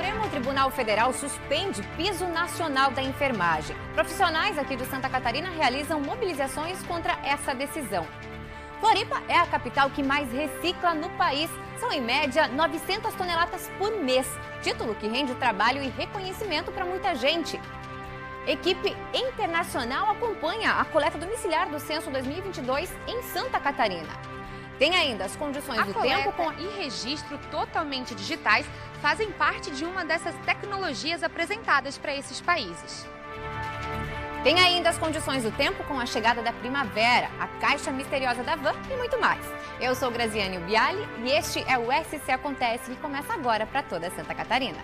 Supremo Tribunal Federal suspende piso nacional da enfermagem. Profissionais aqui de Santa Catarina realizam mobilizações contra essa decisão. Floripa é a capital que mais recicla no país. São, em média, 900 toneladas por mês. Título que rende trabalho e reconhecimento para muita gente. Equipe internacional acompanha a coleta domiciliar do Censo 2022 em Santa Catarina. Tem ainda as condições do tempo e registro totalmente digitais fazem parte de uma dessas tecnologias apresentadas para esses países. Tem ainda as condições do tempo com a chegada da primavera, a caixa misteriosa da van e muito mais. Eu sou Graziane Biali e este é o SC Acontece, que começa agora para toda Santa Catarina.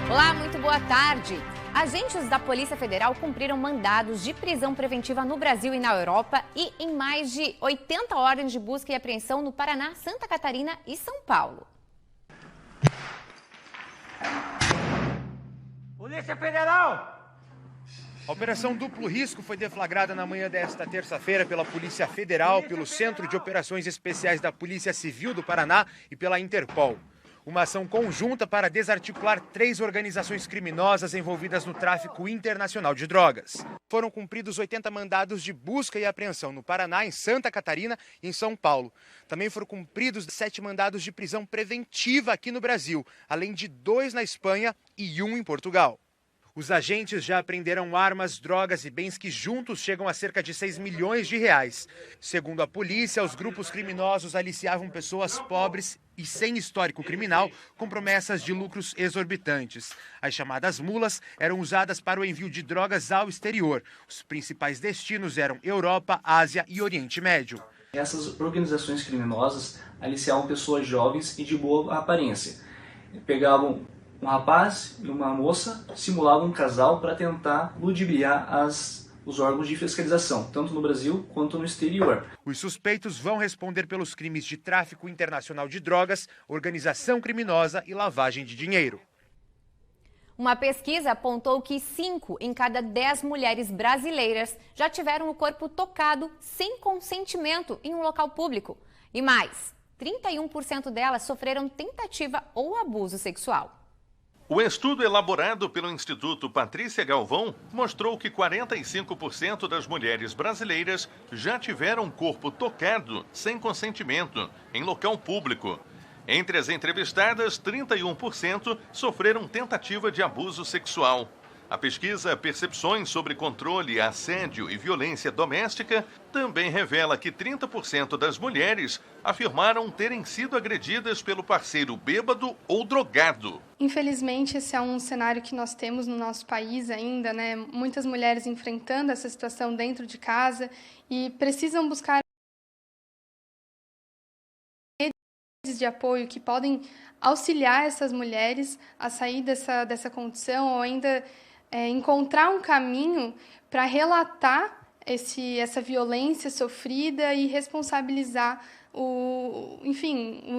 Olá, muito boa tarde. Agentes da Polícia Federal cumpriram mandados de prisão preventiva no Brasil e na Europa e em mais de 80 ordens de busca e apreensão no Paraná, Santa Catarina e São Paulo. Polícia Federal! A Operação Duplo Risco foi deflagrada na manhã desta terça-feira pela Polícia Federal, pelo Centro de Operações Especiais da Polícia Civil do Paraná e pela Interpol. Uma ação conjunta para desarticular 3 organizações criminosas envolvidas no tráfico internacional de drogas. Foram cumpridos 80 mandados de busca e apreensão no Paraná, em Santa Catarina e em São Paulo. Também foram cumpridos 7 mandados de prisão preventiva aqui no Brasil, além de 2 na Espanha e 1 em Portugal. Os agentes já apreenderam armas, drogas e bens que juntos chegam a cerca de 6 milhões de reais. Segundo a polícia, os grupos criminosos aliciavam pessoas pobres e sem histórico criminal, com promessas de lucros exorbitantes. As chamadas mulas eram usadas para o envio de drogas ao exterior. Os principais destinos eram Europa, Ásia e Oriente Médio. Essas organizações criminosas aliciavam pessoas jovens e de boa aparência. Pegavam um rapaz e uma moça, simulavam um casal para tentar ludibriar os órgãos de fiscalização, tanto no Brasil quanto no exterior. Os suspeitos vão responder pelos crimes de tráfico internacional de drogas, organização criminosa e lavagem de dinheiro. Uma pesquisa apontou que 5 em cada 10 mulheres brasileiras já tiveram o corpo tocado sem consentimento em um local público. E mais, 31% delas sofreram tentativa ou abuso sexual. O estudo elaborado pelo Instituto Patrícia Galvão mostrou que 45% das mulheres brasileiras já tiveram o corpo tocado sem consentimento em local público. Entre as entrevistadas, 31% sofreram tentativa de abuso sexual. A pesquisa Percepções sobre Controle, Assédio e Violência Doméstica também revela que 30% das mulheres afirmaram terem sido agredidas pelo parceiro bêbado ou drogado. Infelizmente, esse é um cenário que nós temos no nosso país ainda, né? Muitas mulheres enfrentando essa situação dentro de casa e precisam buscar redes de apoio que podem auxiliar essas mulheres a sair dessa condição ou ainda encontrar um caminho para relatar essa violência sofrida e responsabilizar o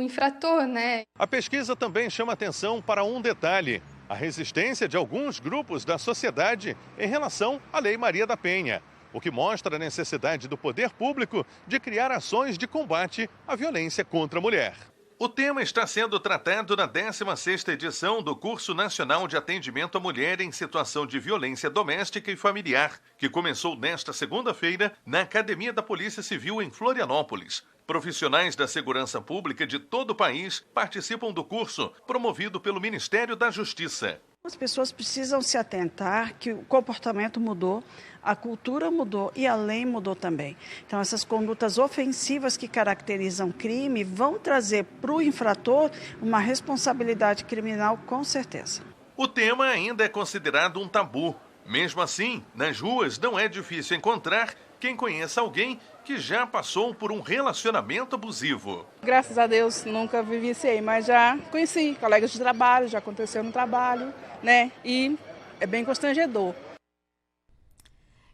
infrator, né? A pesquisa também chama atenção para um detalhe: a resistência de alguns grupos da sociedade em relação à Lei Maria da Penha, o que mostra a necessidade do poder público de criar ações de combate à violência contra a mulher. O tema está sendo tratado na 16ª edição do Curso Nacional de Atendimento à Mulher em Situação de Violência Doméstica e Familiar, que começou nesta segunda-feira na Academia da Polícia Civil em Florianópolis. Profissionais da segurança pública de todo o país participam do curso, promovido pelo Ministério da Justiça. As pessoas precisam se atentar que o comportamento mudou, a cultura mudou e a lei mudou também. Então, essas condutas ofensivas que caracterizam crime vão trazer para o infrator uma responsabilidade criminal, com certeza. O tema ainda é considerado um tabu. Mesmo assim, nas ruas não é difícil encontrar quem conheça alguém que já passou por um relacionamento abusivo. Graças a Deus, nunca vivenciei, mas já conheci colegas de trabalho, já aconteceu no trabalho, né? E é bem constrangedor.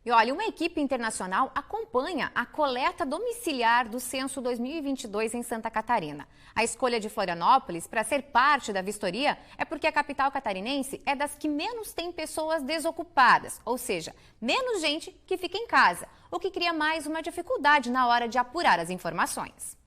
E olha, uma equipe internacional acompanha a coleta domiciliar do Censo 2022 em Santa Catarina. A escolha de Florianópolis para ser parte da vistoria é porque a capital catarinense é das que menos tem pessoas desocupadas, ou seja, menos gente que fica em casa, o que cria mais uma dificuldade na hora de apurar as informações.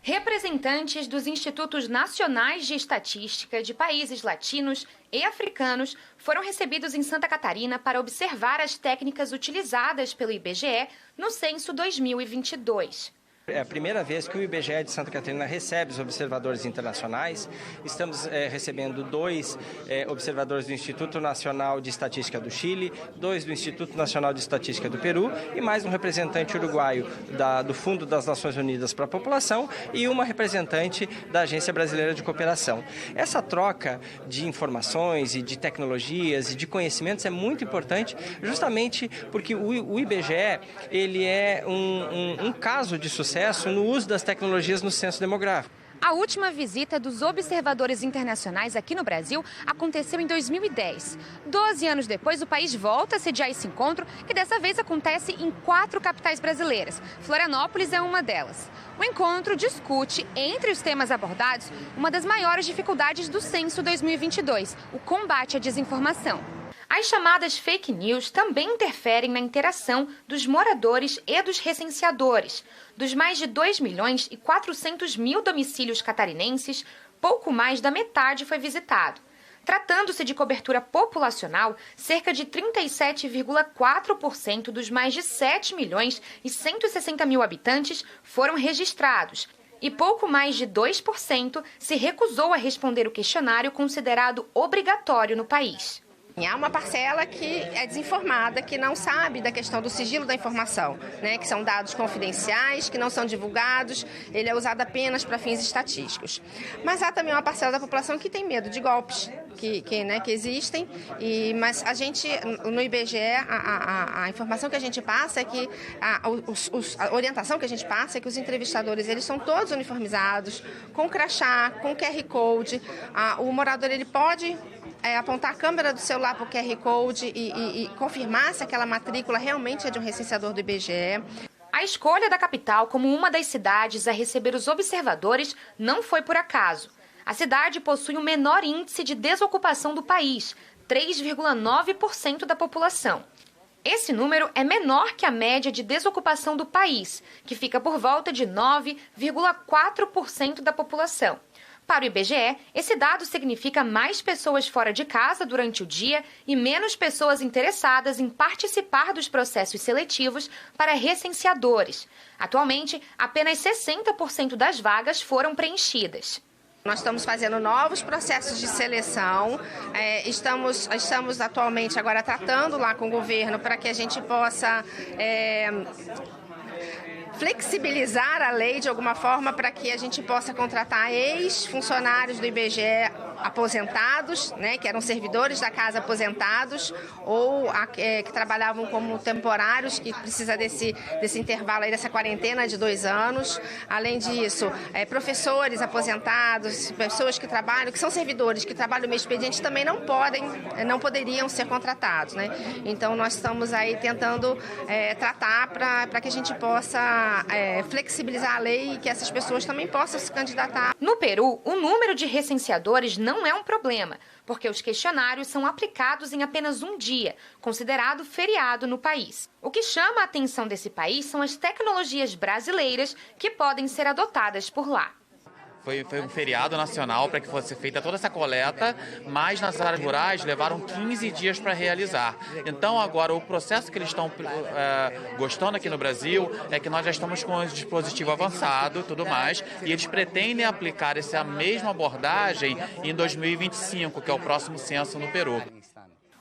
Representantes dos Institutos Nacionais de Estatística de países latinos e africanos foram recebidos em Santa Catarina para observar as técnicas utilizadas pelo IBGE no Censo 2022. É a primeira vez que o IBGE de Santa Catarina recebe os observadores internacionais. Estamos recebendo 2 observadores do Instituto Nacional de Estatística do Chile, 2 do Instituto Nacional de Estatística do Peru e mais um representante uruguaio do Fundo das Nações Unidas para a População e uma representante da Agência Brasileira de Cooperação. Essa troca de informações e de tecnologias e de conhecimentos é muito importante, justamente porque o IBGE ele é um caso de sucesso no uso das tecnologias no censo demográfico. A última visita dos observadores internacionais aqui no Brasil aconteceu em 2010. 12 anos depois, o país volta a sediar esse encontro, que dessa vez acontece em 4 capitais brasileiras. Florianópolis é uma delas. O encontro discute, entre os temas abordados, uma das maiores dificuldades do Censo 2022, o combate à desinformação. As chamadas fake news também interferem na interação dos moradores e dos recenseadores. Dos mais de 2.400.000 domicílios catarinenses, pouco mais da metade foi visitado. Tratando-se de cobertura populacional, cerca de 37,4% dos mais de 7.160.000 habitantes foram registrados. E pouco mais de 2% se recusou a responder o questionário considerado obrigatório no país. Há uma parcela que é desinformada, que não sabe da questão do sigilo da informação, né? Que são dados confidenciais, que não são divulgados, ele é usado apenas para fins estatísticos. Mas há também uma parcela da população que tem medo de golpes, que existem, mas a gente, no IBGE, a informação que a gente passa é que, a orientação que a gente passa é que os entrevistadores, eles são todos uniformizados, com crachá, com QR Code, o morador, ele pode apontar a câmera do celular para o QR Code e confirmar se aquela matrícula realmente é de um recenseador do IBGE. A escolha da capital como uma das cidades a receber os observadores não foi por acaso. A cidade possui o menor índice de desocupação do país, 3,9% da população. Esse número é menor que a média de desocupação do país, que fica por volta de 9,4% da população. Para o IBGE, esse dado significa mais pessoas fora de casa durante o dia e menos pessoas interessadas em participar dos processos seletivos para recenseadores. Atualmente, apenas 60% das vagas foram preenchidas. Nós estamos fazendo novos processos de seleção, estamos atualmente agora tratando lá com o governo para que a gente possa flexibilizar a lei de alguma forma para que a gente possa contratar ex-funcionários do IBGE aposentados, né, que eram servidores da casa aposentados ou que trabalhavam como temporários, que precisa desse intervalo aí, dessa quarentena de 2 anos. Além disso, professores aposentados, pessoas que trabalham, que são servidores, que trabalham no meio expediente, também não poderiam ser contratados, né? Então, nós estamos aí tentando tratar para que a gente possa flexibilizar a lei e que essas pessoas também possam se candidatar. No Peru, o número de recenseadores não é um problema, porque os questionários são aplicados em apenas um dia, considerado feriado no país. O que chama a atenção desse país são as tecnologias brasileiras que podem ser adotadas por lá. Foi um feriado nacional para que fosse feita toda essa coleta, mas nas áreas rurais levaram 15 dias para realizar. Então agora o processo que eles estão gostando aqui no Brasil é que nós já estamos com o dispositivo avançado e tudo mais, e eles pretendem aplicar essa mesma abordagem em 2025, que é o próximo censo no Peru.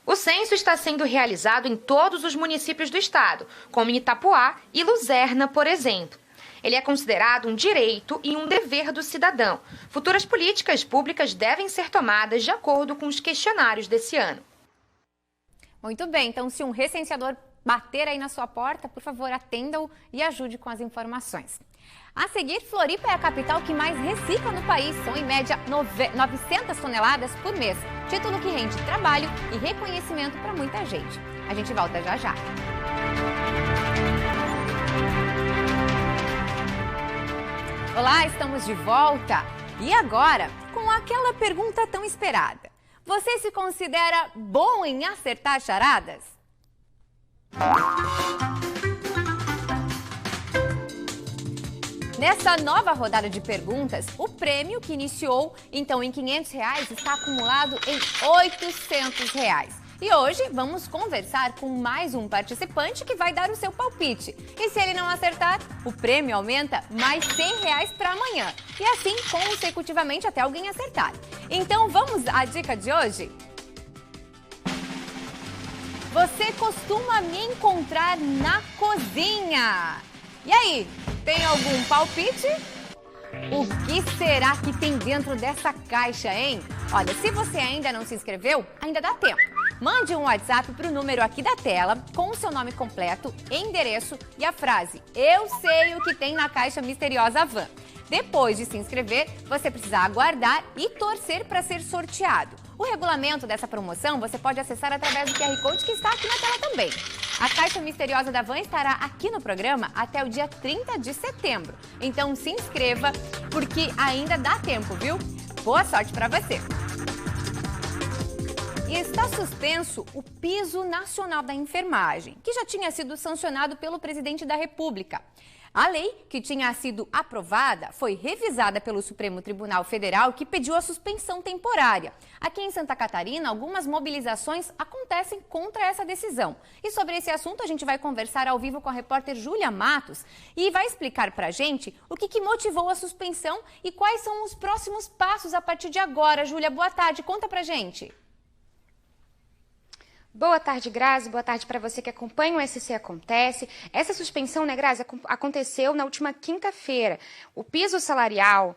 O censo está sendo realizado em todos os municípios do estado, como em Itapuá e Luzerna, por exemplo. Ele é considerado um direito e um dever do cidadão. Futuras políticas públicas devem ser tomadas de acordo com os questionários desse ano. Muito bem, então se um recenseador bater aí na sua porta, por favor, atenda-o e ajude com as informações. A seguir, Floripa é a capital que mais recicla no país. São, em média, 900 toneladas por mês. Título que rende trabalho e reconhecimento para muita gente. A gente volta já já. Olá, estamos de volta. E agora, com aquela pergunta tão esperada. Você se considera bom em acertar charadas? Nessa nova rodada de perguntas, o prêmio que iniciou então em R$500 está acumulado em R$800. E hoje vamos conversar com mais um participante que vai dar o seu palpite. E se ele não acertar, o prêmio aumenta mais R$100 para amanhã. E assim consecutivamente até alguém acertar. Então vamos à dica de hoje? Você costuma me encontrar na cozinha. E aí, tem algum palpite? O que será que tem dentro dessa caixa, hein? Olha, se você ainda não se inscreveu, ainda dá tempo. Mande um WhatsApp para o número aqui da tela com o seu nome completo, endereço e a frase "Eu sei o que tem na caixa misteriosa Van". Depois de se inscrever, você precisa aguardar e torcer para ser sorteado. O regulamento dessa promoção você pode acessar através do QR Code que está aqui na tela também. A caixa misteriosa da Van estará aqui no programa até o dia 30 de setembro. Então se inscreva, porque ainda dá tempo, viu? Boa sorte para você! E está suspenso o Piso Nacional da Enfermagem, que já tinha sido sancionado pelo presidente da República. A lei, que tinha sido aprovada, foi revisada pelo Supremo Tribunal Federal, que pediu a suspensão temporária. Aqui em Santa Catarina, algumas mobilizações acontecem contra essa decisão. E sobre esse assunto, a gente vai conversar ao vivo com a repórter Júlia Matos e vai explicar pra gente o que motivou a suspensão e quais são os próximos passos a partir de agora. Júlia, boa tarde, conta pra gente. Boa tarde, Grazi. Boa tarde para você que acompanha o SC Acontece. Essa suspensão, né, Grazi, aconteceu na última quinta-feira. O piso salarial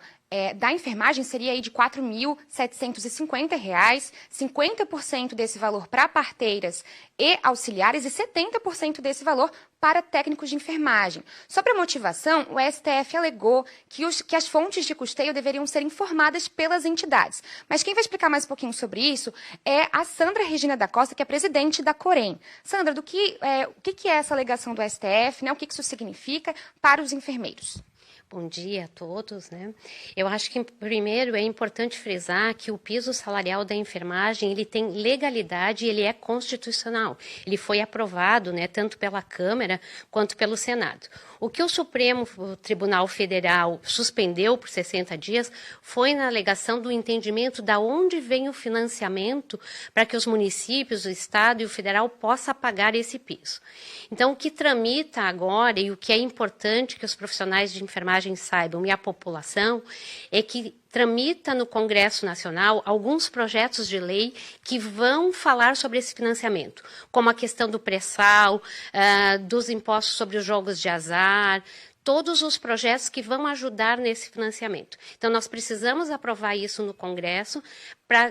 da enfermagem seria aí de R$ 4.750, 50% desse valor para parteiras e auxiliares e 70% desse valor para técnicos de enfermagem. Sobre a motivação, o STF alegou que as fontes de custeio deveriam ser informadas pelas entidades. Mas quem vai explicar mais um pouquinho sobre isso é a Sandra Regina da Costa, que é presidente da Corem. Sandra, o que é essa alegação do STF, né? O que isso significa para os enfermeiros? Bom dia a todos, né? Eu acho que primeiro é importante frisar que o piso salarial da enfermagem, ele tem legalidade e ele é constitucional. Ele foi aprovado, né, tanto pela Câmara quanto pelo Senado. O que o Supremo Tribunal Federal suspendeu por 60 dias foi na alegação do entendimento de onde vem o financiamento para que os municípios, o Estado e o Federal possam pagar esse piso. Então, o que tramita agora e o que é importante que os profissionais de enfermagem saibam e a população é que tramita no Congresso Nacional alguns projetos de lei que vão falar sobre esse financiamento, como a questão do pré-sal, dos impostos sobre os jogos de azar, todos os projetos que vão ajudar nesse financiamento. Então, nós precisamos aprovar isso no Congresso,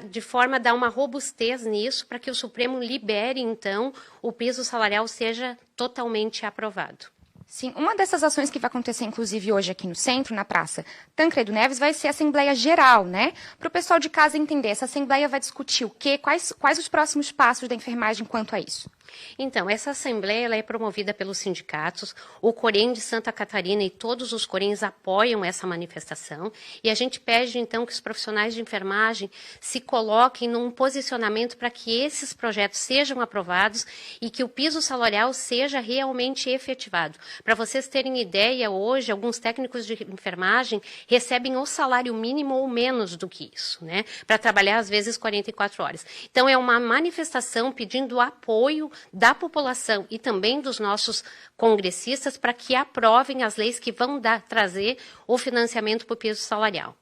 de forma a dar uma robustez nisso, para que o Supremo libere, então, o piso salarial seja totalmente aprovado. Sim, uma dessas ações que vai acontecer, inclusive, hoje aqui no centro, na Praça Tancredo Neves, vai ser a Assembleia Geral, né? Para o pessoal de casa entender, essa Assembleia vai discutir o quê? Quais os próximos passos da enfermagem quanto a isso? Então, essa Assembleia ela é promovida pelos sindicatos, o Corem de Santa Catarina e todos os Corems apoiam essa manifestação e a gente pede, então, que os profissionais de enfermagem se coloquem num posicionamento para que esses projetos sejam aprovados e que o piso salarial seja realmente efetivado. Para vocês terem ideia, hoje, alguns técnicos de enfermagem recebem o salário mínimo ou menos do que isso, né? Para trabalhar, às vezes, 44 horas. Então, é uma manifestação pedindo apoio da população e também dos nossos congressistas para que aprovem as leis que vão trazer o financiamento para o piso salarial.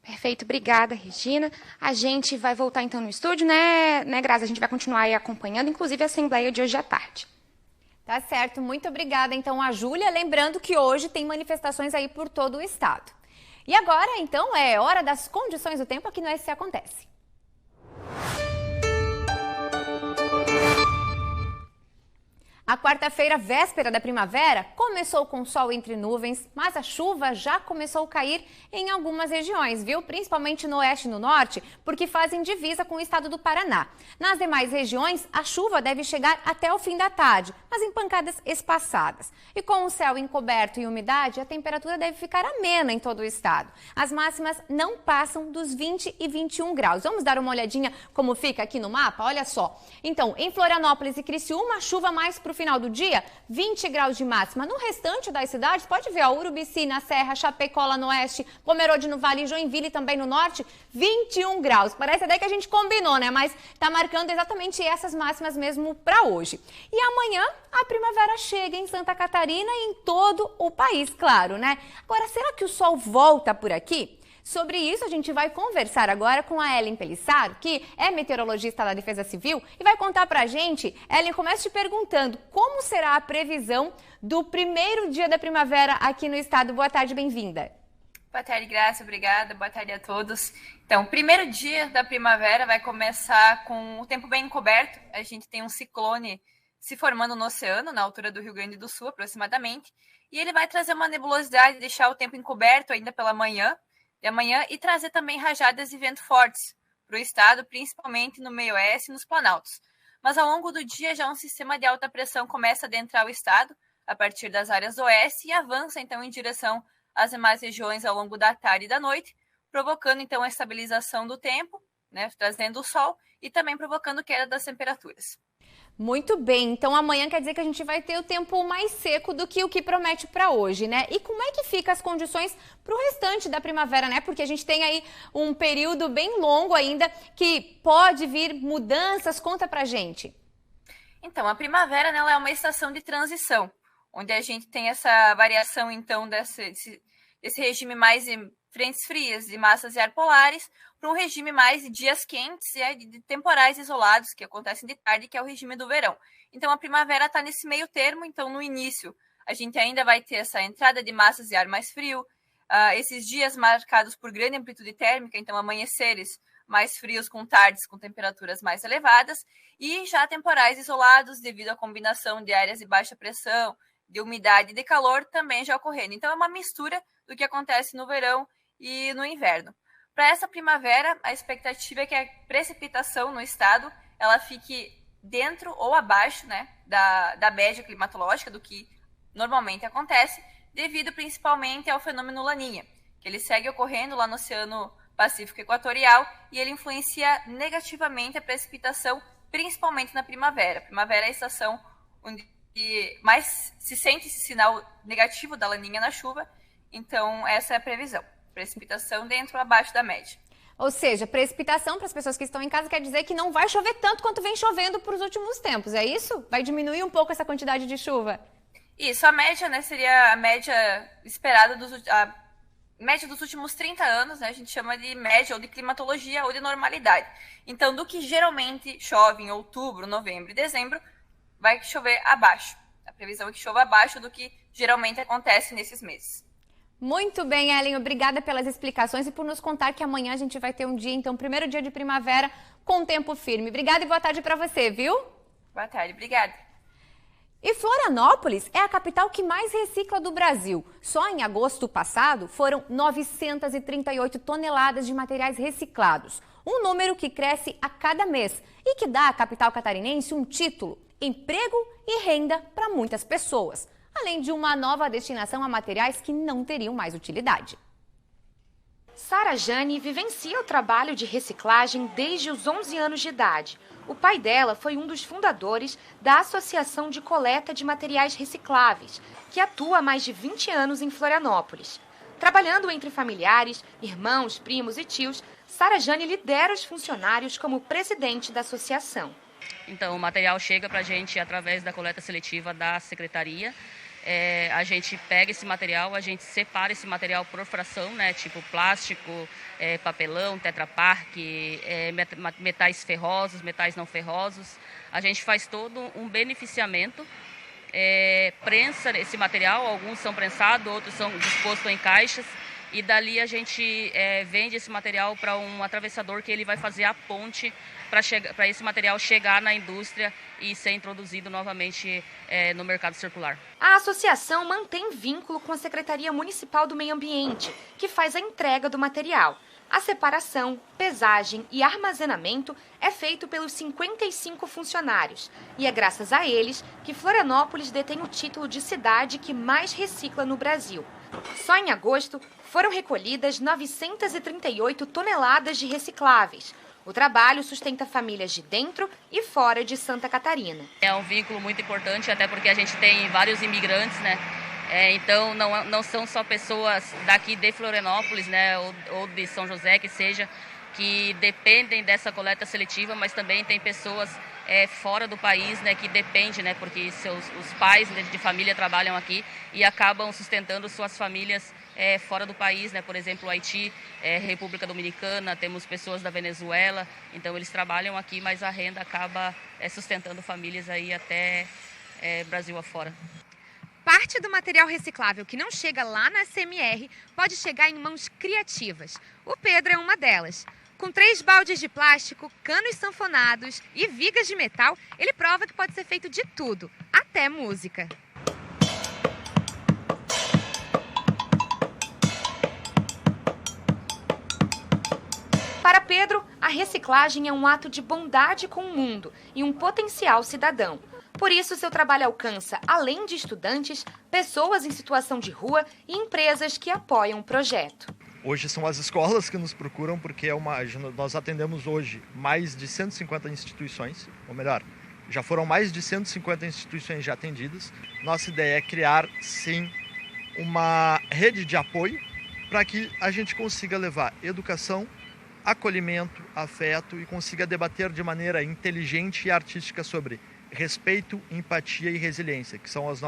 Perfeito, obrigada, Regina. A gente vai voltar então no estúdio, né, Grazi? A gente vai continuar aí acompanhando, inclusive a Assembleia de hoje à tarde. Tá certo, muito obrigada então a Júlia. Lembrando que hoje tem manifestações aí por todo o estado. E agora, então, é hora das condições do tempo aqui no SC Acontece. A quarta-feira, véspera da primavera, começou com sol entre nuvens, mas a chuva já começou a cair em algumas regiões, viu? Principalmente no oeste e no norte, porque fazem divisa com o estado do Paraná. Nas demais regiões, a chuva deve chegar até o fim da tarde, mas em pancadas espaçadas. E com o céu encoberto e umidade, a temperatura deve ficar amena em todo o estado. As máximas não passam dos 20 e 21 graus. Vamos dar uma olhadinha como fica aqui no mapa? Olha só. Então, em Florianópolis e Criciúma, a chuva mais para o final do dia, 20 graus de máxima. No restante das cidades, pode ver, Urubici na Serra, Chapecó lá no oeste, Pomerode no Vale, Joinville também no norte, 21 graus. Parece até que a gente combinou, né? Mas tá marcando exatamente essas máximas mesmo para hoje. E amanhã a primavera chega em Santa Catarina e em todo o país, claro, né? Agora, será que o sol volta por aqui? Sobre isso, a gente vai conversar agora com a Ellen Pelissaro, que é meteorologista da Defesa Civil, e vai contar pra gente. Ellen, começa te perguntando como será a previsão do primeiro dia da primavera aqui no estado. Boa tarde, bem-vinda. Boa tarde, Graça, obrigada. Boa tarde a todos. Então, o primeiro dia da primavera vai começar com o tempo bem encoberto. A gente tem um ciclone se formando no oceano, na altura do Rio Grande do Sul, aproximadamente, e ele vai trazer uma nebulosidade, deixar o tempo encoberto ainda pela manhã, e trazer também rajadas e vento fortes para o estado, principalmente no meio-oeste e nos planaltos. Mas ao longo do dia já um sistema de alta pressão começa a adentrar o estado a partir das áreas do oeste e avança então em direção às demais regiões ao longo da tarde e da noite, provocando então a estabilização do tempo, né, trazendo o sol e também provocando queda das temperaturas. Muito bem, então amanhã quer dizer que a gente vai ter o tempo mais seco do que o que promete para hoje, né? E como é que ficam as condições para o restante da primavera, né? Porque a gente tem aí um período bem longo ainda que pode vir mudanças. Conta pra gente. Então, a primavera, né, ela é uma estação de transição, onde a gente tem essa variação então desse regime mais de frentes frias, de massas de ar polares, para um regime mais de dias quentes e de temporais isolados, que acontecem de tarde, que é o regime do verão. Então, a primavera está nesse meio termo. Então, no início, a gente ainda vai ter essa entrada de massas de ar mais frio, esses dias marcados por grande amplitude térmica, então amanheceres mais frios com tardes com temperaturas mais elevadas, e já temporais isolados devido à combinação de áreas de baixa pressão, de umidade e de calor também já ocorrendo. Então, é uma mistura do que acontece no verão e no inverno. Para essa primavera, a expectativa é que a precipitação no estado ela fique dentro ou abaixo, né, da média climatológica, do que normalmente acontece, devido principalmente ao fenômeno Laninha, que ele segue ocorrendo lá no Oceano Pacífico Equatorial e ele influencia negativamente a precipitação, principalmente na primavera. A primavera é a estação onde mais se sente esse sinal negativo da Laninha na chuva, então essa é a previsão. Precipitação dentro ou abaixo da média. Ou seja, precipitação para as pessoas que estão em casa quer dizer que não vai chover tanto quanto vem chovendo para os últimos tempos, é isso? Vai diminuir um pouco essa quantidade de chuva? Isso, a média, né, seria a média esperada a média dos últimos 30 anos, né, a gente chama de média ou de climatologia ou de normalidade. Então, do que geralmente chove em outubro, novembro e dezembro, vai chover abaixo. A previsão é que chova abaixo do que geralmente acontece nesses meses. Muito bem, Ellen, obrigada pelas explicações e por nos contar que amanhã a gente vai ter um dia, então, primeiro dia de primavera com tempo firme. Obrigada e boa tarde para você, viu? Boa tarde, obrigada. E Florianópolis é a capital que mais recicla do Brasil. Só em agosto passado foram 938 toneladas de materiais reciclados, um número que cresce a cada mês e que dá à capital catarinense um título, emprego e renda para muitas pessoas, além de uma nova destinação a materiais que não teriam mais utilidade. Sara Jane vivencia o trabalho de reciclagem desde os 11 anos de idade. O pai dela foi um dos fundadores da Associação de Coleta de Materiais Recicláveis, que atua há mais de 20 anos em Florianópolis. Trabalhando entre familiares, irmãos, primos e tios, Sara Jane lidera os funcionários como presidente da associação. Então, o material chega para a gente através da coleta seletiva da secretaria. A gente pega esse material, a gente separa esse material por fração, né, tipo plástico, papelão, Tetra Pak, metais ferrosos, metais não ferrosos. A gente faz todo um beneficiamento, prensa esse material, alguns são prensados, outros são dispostos em caixas e dali a gente vende esse material para um atravessador que ele vai fazer a ponte para esse material chegar na indústria e ser introduzido novamente no mercado circular. A associação mantém vínculo com a Secretaria Municipal do Meio Ambiente, que faz a entrega do material. A separação, pesagem e armazenamento é feito pelos 55 funcionários. E é graças a eles que Florianópolis detém o título de cidade que mais recicla no Brasil. Só em agosto foram recolhidas 938 toneladas de recicláveis. O trabalho sustenta famílias de dentro e fora de Santa Catarina. É um vínculo muito importante, até porque a gente tem vários imigrantes, né? Então, não são só pessoas daqui de Florianópolis, né, ou de São José, que seja, que dependem dessa coleta seletiva, mas também tem pessoas fora do país, né, que dependem, né, porque os pais de família trabalham aqui e acabam sustentando suas famílias fora do país, né, por exemplo, Haiti, República Dominicana, temos pessoas da Venezuela, então eles trabalham aqui, mas a renda acaba sustentando famílias aí até Brasil afora. Parte do material reciclável que não chega lá na SMR pode chegar em mãos criativas. O Pedro é uma delas. Com 3 baldes de plástico, canos sanfonados e vigas de metal, ele prova que pode ser feito de tudo, até música. Para Pedro, a reciclagem é um ato de bondade com o mundo e um potencial cidadão. Por isso, seu trabalho alcança, além de estudantes, pessoas em situação de rua e empresas que apoiam o projeto. Hoje são as escolas que nos procuram, porque nós atendemos hoje mais de 150 instituições, ou melhor, já foram mais de 150 instituições já atendidas. Nossa ideia é criar, sim, uma rede de apoio para que a gente consiga levar educação, acolhimento, afeto e consiga debater de maneira inteligente e artística sobre respeito, empatia e resiliência, que são os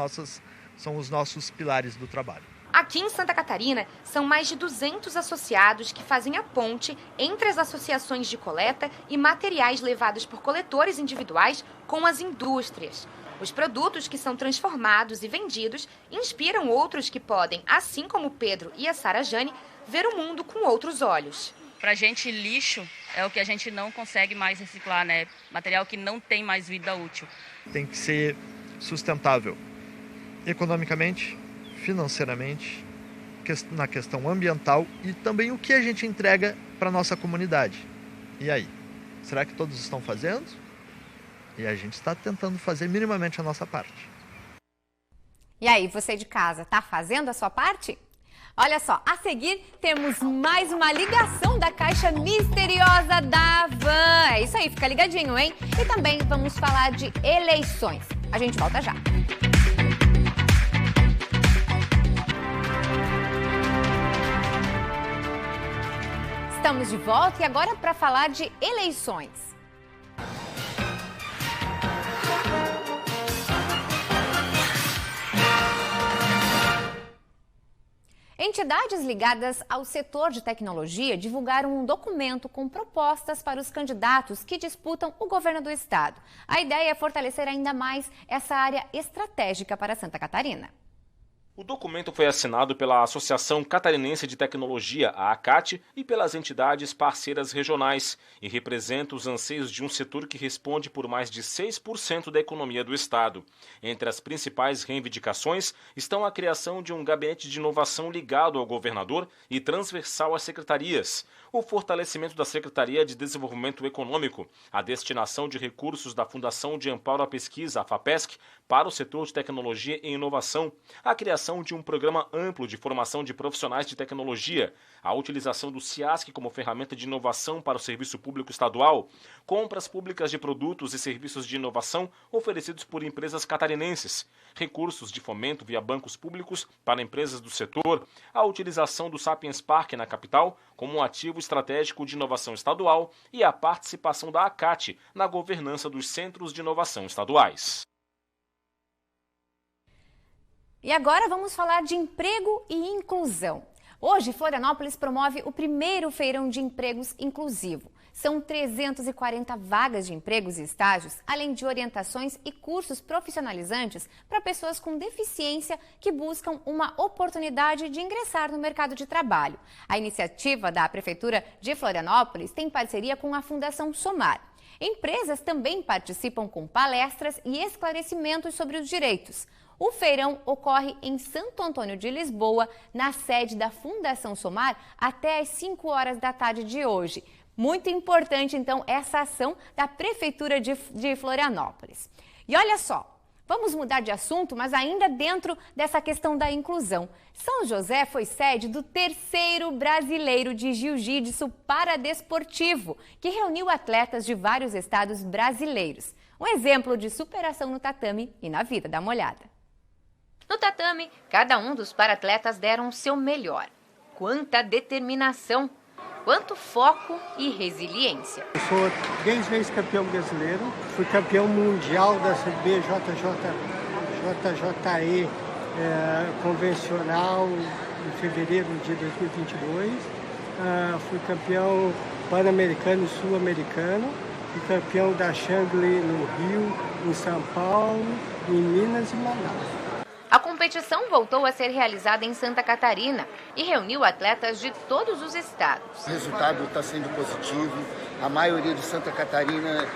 nossos pilares do trabalho. Aqui em Santa Catarina, são mais de 200 associados que fazem a ponte entre as associações de coleta e materiais levados por coletores individuais com as indústrias. Os produtos que são transformados e vendidos inspiram outros que podem, assim como o Pedro e a Sara Jane, ver o mundo com outros olhos. Pra gente, lixo é o que a gente não consegue mais reciclar, né? Material que não tem mais vida útil. Tem que ser sustentável economicamente, financeiramente, na questão ambiental e também o que a gente entrega para a nossa comunidade. E aí? Será que todos estão fazendo? E a gente está tentando fazer minimamente a nossa parte. E aí, você de casa, está fazendo a sua parte? Olha só, a seguir temos mais uma ligação da caixa misteriosa da Van. É isso aí, fica ligadinho, hein? E também vamos falar de eleições. A gente volta já. Estamos de volta e agora para falar de eleições. Entidades ligadas ao setor de tecnologia divulgaram um documento com propostas para os candidatos que disputam o governo do estado. A ideia é fortalecer ainda mais essa área estratégica para Santa Catarina. O documento foi assinado pela Associação Catarinense de Tecnologia, a ACAT, e pelas entidades parceiras regionais e representa os anseios de um setor que responde por mais de 6% da economia do estado. Entre as principais reivindicações estão a criação de um gabinete de inovação ligado ao governador e transversal às secretarias, o fortalecimento da Secretaria de Desenvolvimento Econômico, a destinação de recursos da Fundação de Amparo à Pesquisa, a FAPESC, para o setor de tecnologia e inovação, a criação de um programa amplo de formação de profissionais de tecnologia, a utilização do CIASC como ferramenta de inovação para o serviço público estadual, compras públicas de produtos e serviços de inovação oferecidos por empresas catarinenses, recursos de fomento via bancos públicos para empresas do setor, a utilização do Sapiens Park na capital como um ativo estratégico de inovação estadual e a participação da ACAT na governança dos centros de inovação estaduais. E agora vamos falar de emprego e inclusão. Hoje, Florianópolis promove o primeiro feirão de empregos inclusivo. São 340 vagas de empregos e estágios, além de orientações e cursos profissionalizantes para pessoas com deficiência que buscam uma oportunidade de ingressar no mercado de trabalho. A iniciativa da Prefeitura de Florianópolis tem parceria com a Fundação Somar. Empresas também participam com palestras e esclarecimentos sobre os direitos. O feirão ocorre em Santo Antônio de Lisboa, na sede da Fundação Somar, até às 5 horas da tarde de hoje. Muito importante, então, essa ação da Prefeitura de Florianópolis. E olha só, vamos mudar de assunto, mas ainda dentro dessa questão da inclusão. São José foi sede do 3º Brasileiro de Jiu-Jitsu Paradesportivo, que reuniu atletas de vários estados brasileiros. Um exemplo de superação no tatame e na vida. Dá uma olhada. No tatame, cada um dos paratletas deram o seu melhor. Quanta determinação, quanto foco e resiliência. Eu sou 10 vezes campeão brasileiro, fui campeão mundial da CBJJE convencional em fevereiro de 2022. Fui campeão pan-americano e sul-americano, fui campeão da Xangli no Rio, em São Paulo, em Minas e Manaus. A competição voltou a ser realizada em Santa Catarina e reuniu atletas de todos os estados. O resultado está sendo positivo. A maioria de Santa Catarina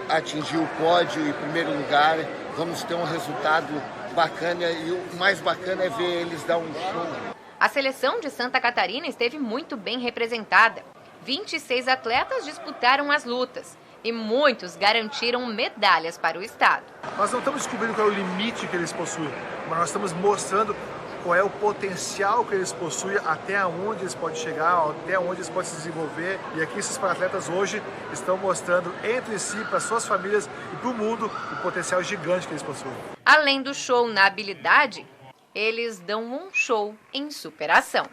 atingiu o pódio em primeiro lugar. Vamos ter um resultado bacana e o mais bacana é ver eles dar um show. A seleção de Santa Catarina esteve muito bem representada. 26 atletas disputaram as lutas e muitos garantiram medalhas para o estado. Nós não estamos descobrindo qual é o limite que eles possuem, mas nós estamos mostrando qual é o potencial que eles possuem, até onde eles podem chegar, até onde eles podem se desenvolver. E aqui esses atletas hoje estão mostrando entre si, para suas famílias e para o mundo, o potencial gigante que eles possuem. Além do show na habilidade, eles dão um show em superação.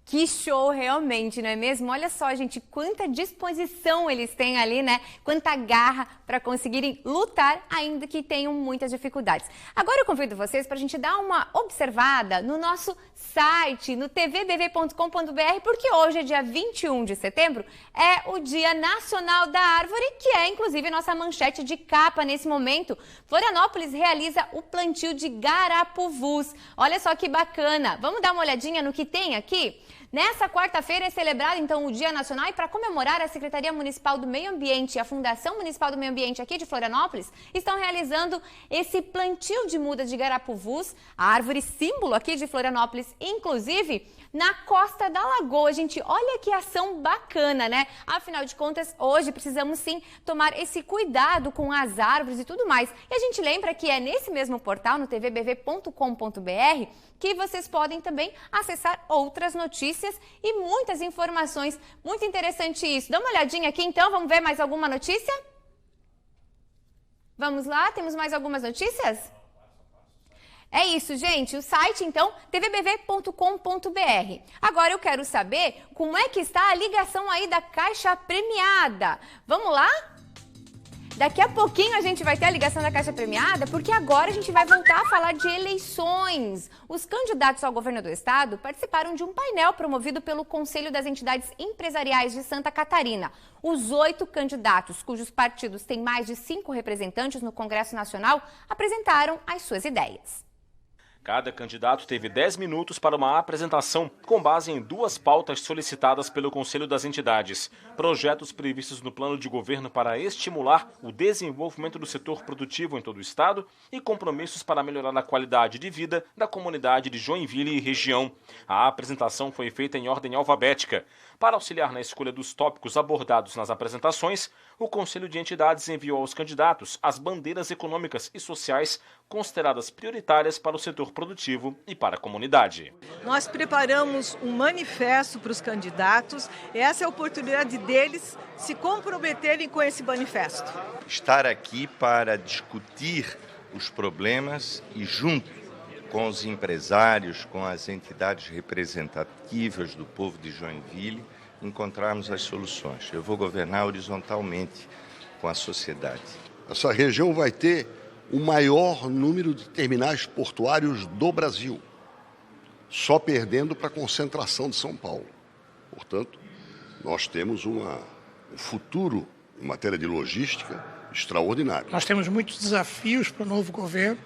Que show realmente, não é mesmo? Olha só, gente, quanta disposição eles têm ali, né? Quanta garra para conseguirem lutar, ainda que tenham muitas dificuldades. Agora eu convido vocês para a gente dar uma observada no nosso site, no tvbv.com.br, porque hoje é dia 21 de setembro, é o Dia Nacional da Árvore, que é inclusive nossa manchete de capa nesse momento. Florianópolis realiza o plantio de garapuvus. Olha só que bacana. Vamos dar uma olhadinha no que tem aqui? Nessa quarta-feira é celebrado, então, o Dia Nacional e para comemorar, a Secretaria Municipal do Meio Ambiente e a Fundação Municipal do Meio Ambiente aqui de Florianópolis estão realizando esse plantio de mudas de garapuvus, a árvore símbolo aqui de Florianópolis, inclusive na Costa da Lagoa. Gente, olha que ação bacana, né? Afinal de contas, hoje precisamos sim tomar esse cuidado com as árvores e tudo mais. E a gente lembra que é nesse mesmo portal, no tvbv.com.br, que vocês podem também acessar outras notícias e muitas informações. Muito interessante isso. Dá uma olhadinha aqui então, vamos ver mais alguma notícia? Vamos lá, temos mais algumas notícias? É isso, gente. O site, então, tvbv.com.br. Agora eu quero saber como é que está a ligação aí da Caixa Premiada. Vamos lá? Daqui a pouquinho a gente vai ter a ligação da Caixa Premiada, porque agora a gente vai voltar a falar de eleições. Os candidatos ao governo do estado participaram de um painel promovido pelo Conselho das Entidades Empresariais de Santa Catarina. Os 8 candidatos, cujos partidos têm mais de 5 representantes no Congresso Nacional, apresentaram as suas ideias. Cada candidato teve 10 minutos para uma apresentação com base em 2 pautas solicitadas pelo Conselho das Entidades. Projetos previstos no plano de governo para estimular o desenvolvimento do setor produtivo em todo o estado e compromissos para melhorar a qualidade de vida da comunidade de Joinville e região. A apresentação foi feita em ordem alfabética. Para auxiliar na escolha dos tópicos abordados nas apresentações, o Conselho de Entidades enviou aos candidatos as bandeiras econômicas e sociais consideradas prioritárias para o setor produtivo e para a comunidade. Nós preparamos um manifesto para os candidatos. Essa é a oportunidade deles se comprometerem com esse manifesto. Estar aqui para discutir os problemas e junto com os empresários, com as entidades representativas do povo de Joinville, encontrarmos as soluções. Eu vou governar horizontalmente com a sociedade. Essa região vai ter o maior número de terminais portuários do Brasil. só perdendo para a concentração de São Paulo. Portanto, nós temos um futuro em matéria de logística extraordinário. Nós temos muitos desafios para o novo governo.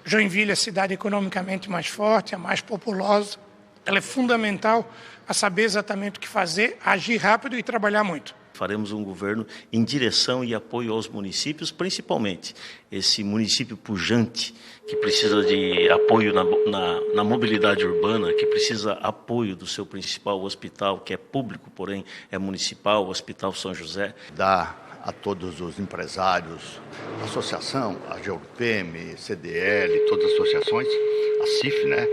Joinville é a cidade economicamente mais forte, a mais populosa. Ela é fundamental a saber exatamente o que fazer, agir rápido e trabalhar muito. Faremos um governo em direção e apoio aos municípios, principalmente esse município pujante, que precisa de apoio na mobilidade urbana, que precisa apoio do seu principal hospital, que é público, porém é municipal, o Hospital São José. Dá a todos os empresários, a associação, a GEURPEM, CDL, todas as associações, a CIF, né?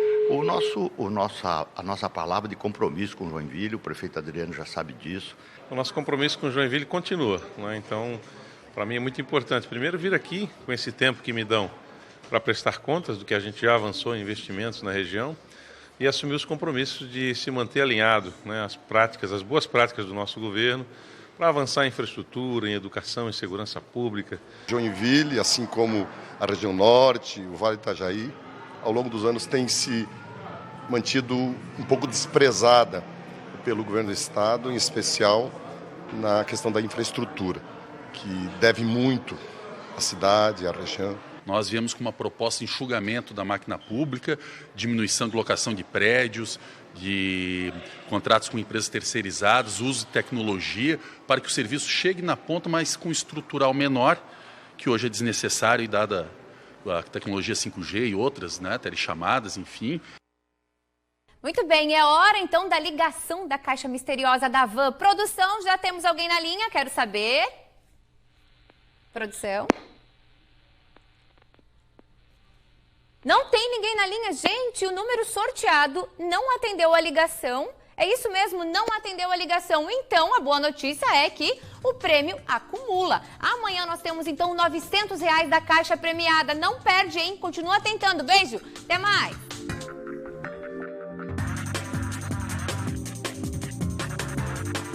A nossa palavra de compromisso com Joinville, o prefeito Adriano já sabe disso. O nosso compromisso com Joinville continua, né? Então, para mim é muito importante, primeiro, vir aqui com esse tempo que me dão para prestar contas do que a gente já avançou em investimentos na região e assumir os compromissos de se manter alinhado, né, as boas práticas do nosso governo, para avançar em infraestrutura, em educação, em segurança pública. Joinville, assim como a região norte, o Vale do Itajaí, ao longo dos anos tem se mantido um pouco desprezada pelo governo do estado, em especial na questão da infraestrutura, que deve muito à cidade, à região. Nós viemos com uma proposta de enxugamento da máquina pública, diminuição de locação de prédios, de contratos com empresas terceirizadas, uso de tecnologia, para que o serviço chegue na ponta, mas com estrutural menor, que hoje é desnecessário e dada a tecnologia 5G e outras, né, telechamadas, enfim. Muito bem, é hora então da ligação da caixa misteriosa da van. Produção, já temos alguém na linha? Quero saber. Produção. Não tem ninguém na linha, gente. O número sorteado não atendeu a ligação. É isso mesmo, não atendeu a ligação. Então, a boa notícia é que o prêmio acumula. Amanhã nós temos, então, R$900 da caixa premiada. Não perde, hein? Continua tentando. Beijo, até mais.